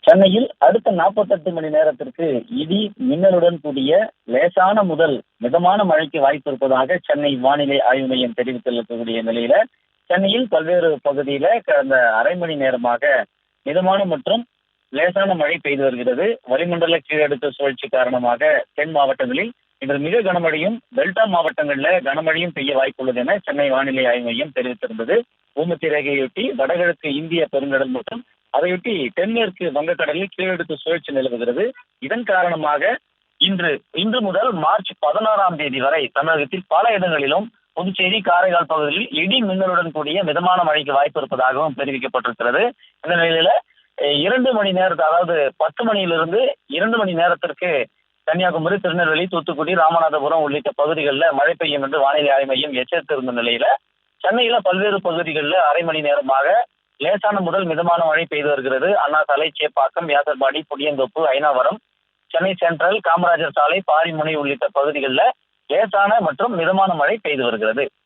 சென்னையில் அடுத்த 48 மணி நேரத்திற்கு இடி மின்னலுடன் கூடிய லேசான முதல் மிதமான மழைக்கு வாய்ப்பு இருப்பதாக சென்னை வானிலை ஆய்வு மையம் தெரிவித்திருக்கக்கூடிய நிலையில சென்னையில் பல்வேறு பகுதியில கடந்த அரை மணி நேரமாக மிதமான மற்றும் லேசான மழை பெய்து வருகிறது. வளிமண்டல கீழடுக்கு சுழற்சி காரணமாக தென் மாவட்டங்களில் இன்று மிக கனமழையும், டெல்டா மாவட்டங்களில் கனமழையும் பெய்ய வாய்ப்புள்ளது என சென்னை வானிலை ஆய்வு மையம் தெரிவித்திருந்தது. பூமத்திய ரேகையொட்டி வடகிழக்கு இந்திய பெருங்கடல் மற்றும் அதையொட்டி தென்மேற்கு வங்கக்கடலில் கீழடுக்கு சுழற்சி நிலவுகிறது. இதன் காரணமாக இன்று முதல் மார்ச் 16ஆம் தேதி வரை தமிழகத்தில் பல இடங்களிலும் புதுச்சேரி, காரைக்கால் பகுதியில் இடி மின்னலுடன் கூடிய மிதமான மழைக்கு வாய்ப்பு இருப்பதாகவும் தெரிவிக்கப்பட்டிருக்கிறது. இந்த நிலையில 2 மணி நேரத்து, அதாவது 10 மணியிலிருந்து 2 மணி நேரத்திற்கு கன்னியாகுமரி, திருநெல்வேலி, தூத்துக்குடி, ராமநாதபுரம் உள்ளிட்ட பகுதிகளில் மழை பெய்யும் என்று வானிலை ஆய்வு மையம் எச்சரித்திருந்த நிலையில சென்னையில பல்வேறு பகுதிகளில் அரை மணி நேரமாக லேசான முதல் மிதமான மழை பெய்து வருகிறது. அண்ணா சாலை, சேப்பாக்கம், வியாசர்பாடி, புளியந்தோப்பு, ஐனாவரம், சென்னை சென்ட்ரல், காமராஜர் சாலை, பாரிமுனை உள்ளிட்ட பகுதிகளில் லேசான மற்றும் மிதமான மழை பெய்து வருகிறது.